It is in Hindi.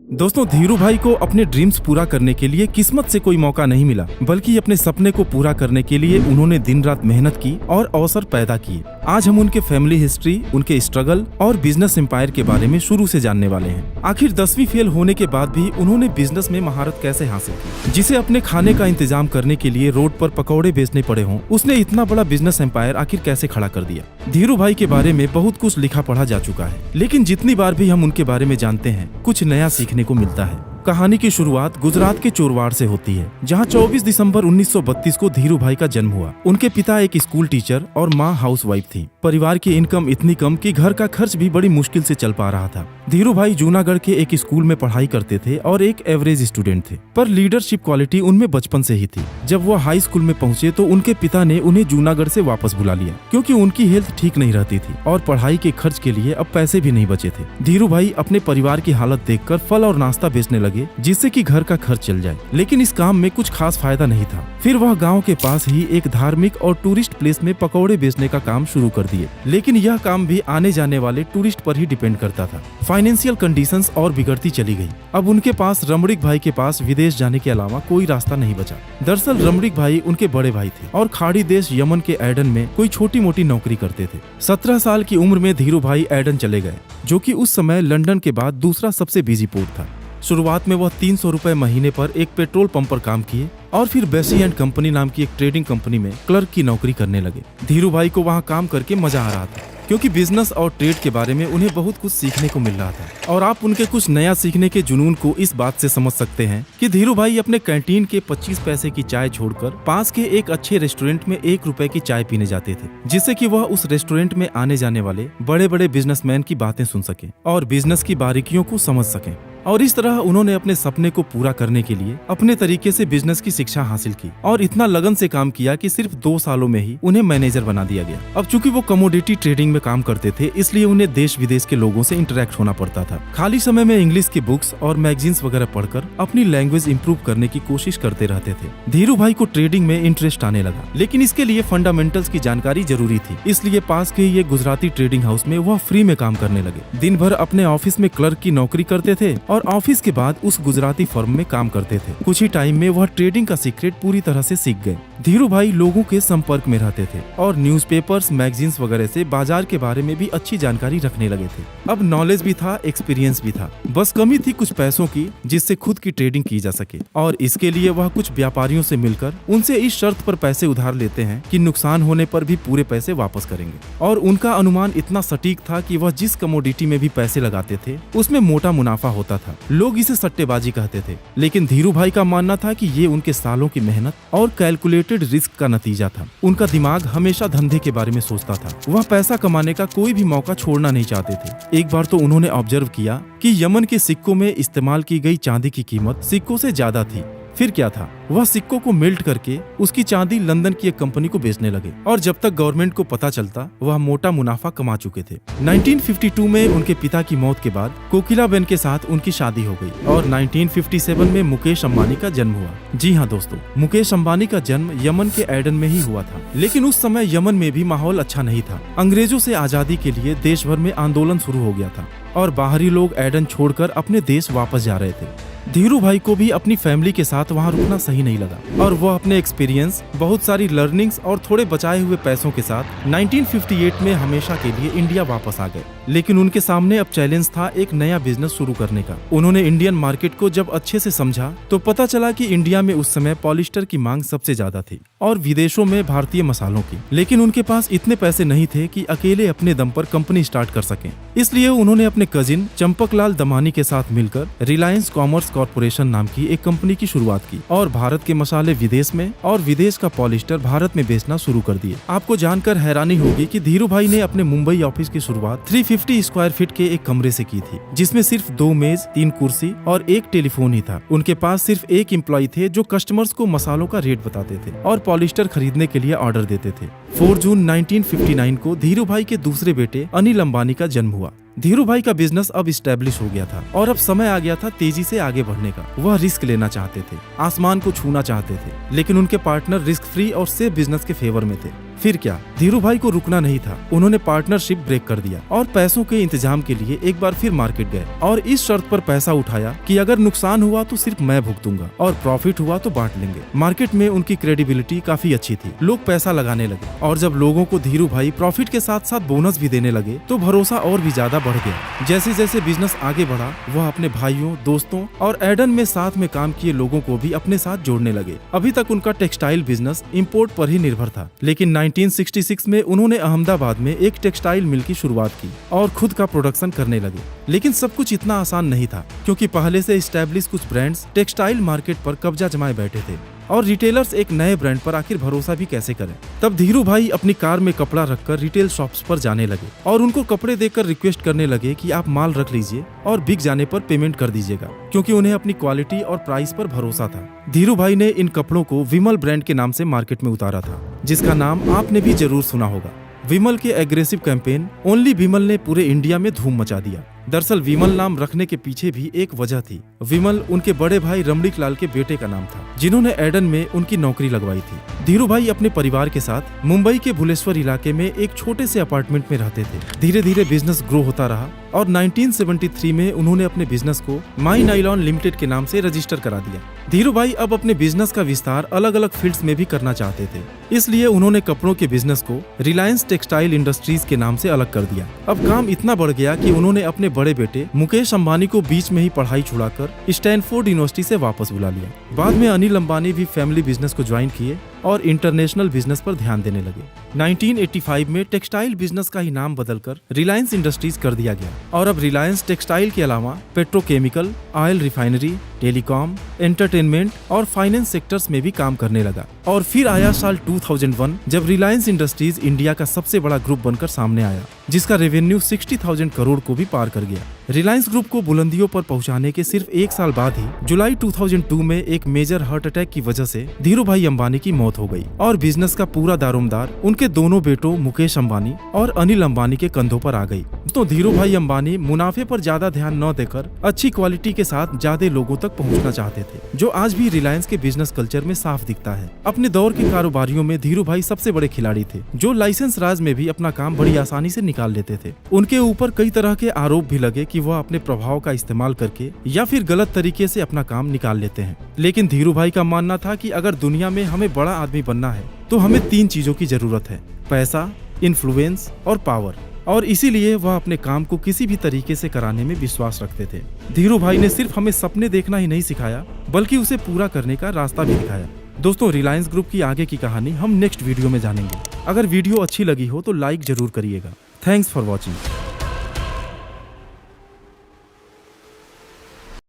दोस्तों, धीरू भाई को अपने ड्रीम्स पूरा करने के लिए किस्मत से कोई मौका नहीं मिला, बल्कि अपने सपने को पूरा करने के लिए उन्होंने दिन रात मेहनत की और अवसर पैदा किए। आज हम उनके फैमिली हिस्ट्री, उनके स्ट्रगल और बिजनेस एम्पायर के बारे में शुरू से जानने वाले हैं। आखिर 10वीं फेल होने के बाद भी उन्होंने बिजनेस में महारत कैसे हासिल की, जिसे अपने खाने का इंतजाम करने के लिए रोड पर पकौड़े बेचने पड़े हों, उसने इतना बड़ा बिजनेस एम्पायर आखिर कैसे खड़ा कर दिया। धीरू भाई के बारे में बहुत कुछ लिखा पढ़ा जा चुका है, लेकिन जितनी बार भी हम उनके बारे में जानते हैं, कुछ नया सीखने को मिलता है। कहानी की शुरुआत गुजरात के चोरवाड़ से होती है, जहां 24 दिसंबर 1932 को धीरू भाई का जन्म हुआ। उनके पिता एक स्कूल टीचर और मां हाउसवाइफ थी। परिवार की इनकम इतनी कम कि घर का खर्च भी बड़ी मुश्किल से चल पा रहा था। धीरू भाई जूनागढ़ के एक स्कूल में पढ़ाई करते थे और एक एवरेज स्टूडेंट थे, पर लीडरशिप क्वालिटी उनमें बचपन से ही थी। जब वो हाई स्कूल में पहुंचे तो उनके पिता ने उन्हें जूनागढ़ से वापस बुला लिया, क्योंकि उनकी हेल्थ ठीक नहीं रहती थी और पढ़ाई के खर्च के लिए अब पैसे भी नहीं बचे थे। धीरू भाई अपने परिवार की हालत देखकर फल और नाश्ता बेचने लगे, जिससे कि घर का खर्च चल जाए, लेकिन इस काम में कुछ खास फायदा नहीं था। फिर वह गांव के पास ही एक धार्मिक और टूरिस्ट प्लेस में पकौड़े बेचने का काम शुरू कर दिए, लेकिन यह काम भी आने जाने वाले टूरिस्ट पर ही डिपेंड करता था। फाइनेंशियल कंडीशंस और बिगड़ती चली गई। अब उनके पास रमणीक भाई के पास विदेश जाने के अलावा कोई रास्ता नहीं बचा। दरअसल रमणीक भाई उनके बड़े भाई थे और खाड़ी देश यमन के एडन में कोई छोटी मोटी नौकरी करते थे। 17 साल की उम्र में धीरू भाई एडन चले गए, जो कि उस समय लंदन के बाद दूसरा सबसे बिजी पोर्ट था। शुरुआत में वह 300 रुपए महीने पर एक पेट्रोल पंप पर काम किए और फिर बेसी एंड कंपनी नाम की एक ट्रेडिंग कंपनी में क्लर्क की नौकरी करने लगे। धीरू भाई को वहां काम करके मजा आ रहा था, क्योंकि बिजनेस और ट्रेड के बारे में उन्हें बहुत कुछ सीखने को मिल रहा था। और आप उनके कुछ नया सीखने के जुनून को इस बात से समझ सकते हैं कि धीरू भाई अपने कैंटीन के 25 पैसे की चाय छोड़कर पास के एक अच्छे रेस्टोरेंट में 1 रुपए की चाय पीने जाते थे, जिससे कि वह उस रेस्टोरेंट में आने जाने वाले बड़े बड़े बिजनेसमैन की बातें सुन सके और बिजनेस की बारीकियों को समझ सके। और इस तरह उन्होंने अपने सपने को पूरा करने के लिए अपने तरीके से बिजनेस की शिक्षा हासिल की और इतना लगन से काम किया कि सिर्फ 2 सालों में ही उन्हें मैनेजर बना दिया गया। अब चूंकि वो कमोडिटी ट्रेडिंग में काम करते थे, इसलिए उन्हें देश विदेश के लोगों से इंटरेक्ट होना पड़ता था। खाली समय में इंग्लिश की बुक्स और मैगजीन्स वगैरह पढ़कर अपनी लैंग्वेज इंप्रूव करने की कोशिश करते रहते थे। धीरू भाई को ट्रेडिंग में इंटरेस्ट आने लगा, लेकिन इसके लिए फंडामेंटल्स की जानकारी जरूरी थी, इसलिए पास के ही एक गुजराती ट्रेडिंग हाउस में वह फ्री में काम करने लगे। दिन भर अपने ऑफिस में क्लर्क की नौकरी करते थे और ऑफिस के बाद उस गुजराती फर्म में काम करते थे। कुछ ही टाइम में वह ट्रेडिंग का सीक्रेट पूरी तरह से सीख गए। धीरू भाई लोगों के संपर्क में रहते थे और न्यूज़पेपर्स, मैगजीन्स वगैरह से बाजार के बारे में भी अच्छी जानकारी रखने लगे थे। अब नॉलेज भी था, एक्सपीरियंस भी था, बस कमी थी कुछ पैसों की, जिससे खुद की ट्रेडिंग की जा सके। और इसके लिए वह कुछ व्यापारियों से मिलकर उनसे इस शर्त पर पैसे उधार लेते हैं कि नुकसान होने पर भी पूरे पैसे वापस करेंगे। और उनका अनुमान इतना सटीक था कि वह जिस कमोडिटी में भी पैसे लगाते थे, उसमें मोटा मुनाफा होता था। लोग इसे सट्टेबाजी कहते थे, लेकिन धीरू भाई का मानना था कि ये उनके सालों की मेहनत और कैलकुलेटेड रिस्क का नतीजा था। उनका दिमाग हमेशा धंधे के बारे में सोचता था। वह पैसा कमाने का कोई भी मौका छोड़ना नहीं चाहते थे। एक बार तो उन्होंने ऑब्जर्व किया कि यमन के सिक्कों में इस्तेमाल की गई चांदी की कीमत सिक्कों से ज्यादा थी। फिर क्या था, वह सिक्कों को मेल्ट करके उसकी चांदी लंदन की एक कंपनी को बेचने लगे और जब तक गवर्नमेंट को पता चलता, वह मोटा मुनाफा कमा चुके थे। 1952 में उनके पिता की मौत के बाद कोकिलाबेन के साथ उनकी शादी हो गई और 1957 में मुकेश अंबानी का जन्म हुआ। जी हाँ दोस्तों, मुकेश अंबानी का जन्म यमन के एडन में ही हुआ था, लेकिन उस समय यमन में भी माहौल अच्छा नहीं था। अंग्रेजों से आजादी के लिए देश भर में आंदोलन शुरू हो गया था और बाहरी लोग एडन छोड़कर अपने देश वापस जा रहे थे। धीरू भाई को भी अपनी फैमिली के साथ वहां रुकना सही नहीं लगा और वह अपने एक्सपीरियंस, बहुत सारी लर्निंग्स और थोड़े बचाए हुए पैसों के साथ 1958 में हमेशा के लिए इंडिया वापस आ गए। लेकिन उनके सामने अब चैलेंज था एक नया बिजनेस शुरू करने का। उन्होंने इंडियन मार्केट को जब अच्छे से समझा तो पता चला कि इंडिया में उस समय पॉलिस्टर की मांग सबसे ज्यादा थी और विदेशों में भारतीय मसालों की, लेकिन उनके पास इतने पैसे नहीं थे कि अकेले अपने दम पर कंपनी स्टार्ट कर सकें। इसलिए उन्होंने अपने कजिन चंपकलाल दमानी के साथ मिलकर रिलायंस कॉमर्स कॉर्पोरेशन नाम की एक कंपनी की शुरुआत की और भारत के मसाले विदेश में और विदेश का पॉलिस्टर भारत में बेचना शुरू कर दिए। आपको जानकर हैरानी होगी कि धीरू भाई ने अपने मुंबई ऑफिस की शुरुआत 350 स्क्वायर फीट के एक कमरे से की थी, जिसमें सिर्फ 2 मेज, 3 कुर्सी और एक टेलीफोन ही था। उनके पास सिर्फ एक एम्प्लॉय थे जो कस्टमर्स को मसालों का रेट बताते थे और पॉलिस्टर खरीदने के लिए ऑर्डर देते थे। 4 जून 1959 को धीरू भाई के दूसरे बेटे अनिल अंबानी का जन्म हुआ। धीरू भाई का बिजनेस अब स्टैब्लिश हो गया था और अब समय आ गया था तेजी से आगे बढ़ने का। वह रिस्क लेना चाहते थे, आसमान को छूना चाहते थे, लेकिन उनके पार्टनर रिस्क फ्री और सेफ बिजनेस के फेवर में थे। फिर क्या, धीरू भाई को रुकना नहीं था। उन्होंने पार्टनरशिप ब्रेक कर दिया और पैसों के इंतजाम के लिए एक बार फिर मार्केट गए और इस शर्त पर पैसा उठाया कि अगर नुकसान हुआ तो सिर्फ मैं भुगतूंगा और प्रॉफिट हुआ तो बांट लेंगे। मार्केट में उनकी क्रेडिबिलिटी काफी अच्छी थी, लोग पैसा लगाने लगे और जब लोगों को धीरू भाई प्रॉफिट के साथ साथ बोनस भी देने लगे तो भरोसा और भी ज्यादा बढ़ गया। जैसे जैसे बिजनेस आगे बढ़ा, वह अपने भाइयों, दोस्तों और एडन में साथ में काम किए लोगों को भी अपने साथ जोड़ने लगे। अभी तक उनका टेक्सटाइल बिजनेस इंपोर्ट पर ही निर्भर था, लेकिन 1966 में उन्होंने अहमदाबाद में एक टेक्सटाइल मिल की शुरुआत की और खुद का प्रोडक्शन करने लगे। लेकिन सब कुछ इतना आसान नहीं था, क्योंकि पहले से एस्टैब्लिश कुछ ब्रांड्स टेक्सटाइल मार्केट पर कब्जा जमाए बैठे थे और रिटेलर्स एक नए ब्रांड पर आखिर भरोसा भी कैसे करें। तब धीरू भाई अपनी कार में कपड़ा रखकर रिटेल शॉप्स पर जाने लगे और उनको कपड़े देकर रिक्वेस्ट करने लगे कि आप माल रख लीजिए और बिक जाने पर पेमेंट कर दीजिएगा, क्योंकि उन्हें अपनी क्वालिटी और प्राइस पर भरोसा था। धीरू भाई ने इन कपड़ों को विमल ब्रांड के नाम से मार्केट में उतारा था, जिसका नाम आपने भी जरूर सुना होगा। विमल के एग्रेसिव कैंपेन ओनली विमल ने पूरे इंडिया में धूम मचा दिया। दरअसल विमल नाम रखने के पीछे भी एक वजह थी। विमल उनके बड़े भाई रमणीक लाल के बेटे का नाम था, जिन्होंने एडन में उनकी नौकरी लगवाई थी। धीरू भाई अपने परिवार के साथ मुंबई के भुलेश्वर इलाके में एक छोटे से अपार्टमेंट में रहते थे। धीरे धीरे बिजनेस ग्रो होता रहा और 1973 में उन्होंने अपने बिजनेस को माई नाइलॉन लिमिटेड के नाम से रजिस्टर करा दिया। धीरू भाई अब अपने बिजनेस का विस्तार अलग अलग फील्ड्स में भी करना चाहते थे, इसलिए उन्होंने कपड़ों के बिजनेस को रिलायंस टेक्सटाइल इंडस्ट्रीज के नाम से अलग कर दिया। अब काम इतना बढ़ गया कि उन्होंने अपने बड़े बेटे मुकेश अंबानी को बीच में ही पढ़ाई छुड़ाकर स्टैनफोर्ड यूनिवर्सिटी से वापस बुला लिया। बाद में अनिल अंबानी भी फैमिली बिजनेस को ज्वाइन किए और इंटरनेशनल बिजनेस पर ध्यान देने लगे। 1985 में टेक्सटाइल बिजनेस का ही नाम बदलकर रिलायंस इंडस्ट्रीज कर दिया गया और अब रिलायंस टेक्सटाइल के अलावा petrochemical, oil refinery, telecom, entertainment और फाइनेंस सेक्टर्स में भी काम करने लगा। और फिर आया साल 2001, जब रिलायंस इंडस्ट्रीज इंडिया का सबसे बड़ा ग्रुप बनकर सामने आया, जिसका रेवेन्यू 60,000 करोड़ को भी पार कर गया। रिलायंस ग्रुप को बुलंदियों पर पहुंचाने के सिर्फ एक साल बाद ही जुलाई 2002 में एक मेजर हार्ट अटैक की वजह से धीरू भाई अंबानी की मौत हो गई और बिजनेस का पूरा दारोमदार उनके दोनों बेटों मुकेश अंबानी और अनिल अंबानी के कंधों पर आ गई। तो धीरू भाई अंबानी मुनाफे पर ज्यादा ध्यान न देकर अच्छी क्वालिटी के साथ ज्यादा लोगों तक पहुंचना चाहते थे, जो आज भी रिलायंस के बिजनेस कल्चर में साफ दिखता है। अपने दौर के कारोबारियों में धीरू भाई सबसे बड़े खिलाड़ी थे, जो लाइसेंस राज में भी अपना काम बड़ी आसानी से निकाल लेते थे। उनके ऊपर कई तरह के आरोप भी लगे कि वह अपने प्रभाव का इस्तेमाल करके या फिर गलत तरीके से अपना काम निकाल लेते हैं। लेकिन धीरू भाई का मानना था कि अगर दुनिया में हमें बड़ा आदमी बनना है तो हमें 3 चीजों की जरूरत है: पैसा, इन्फ्लुएंस और पावर। और इसीलिए वह अपने काम को किसी भी तरीके से कराने में विश्वास रखते थे। धीरू भाई ने सिर्फ हमें सपने देखना ही नहीं सिखाया, बल्कि उसे पूरा करने का रास्ता भी दिखाया। दोस्तों, रिलायंस ग्रुप की आगे की कहानी हम नेक्स्ट वीडियो में जानेंगे। अगर वीडियो अच्छी लगी हो तो लाइक जरूर करिएगा। Thanks for watching.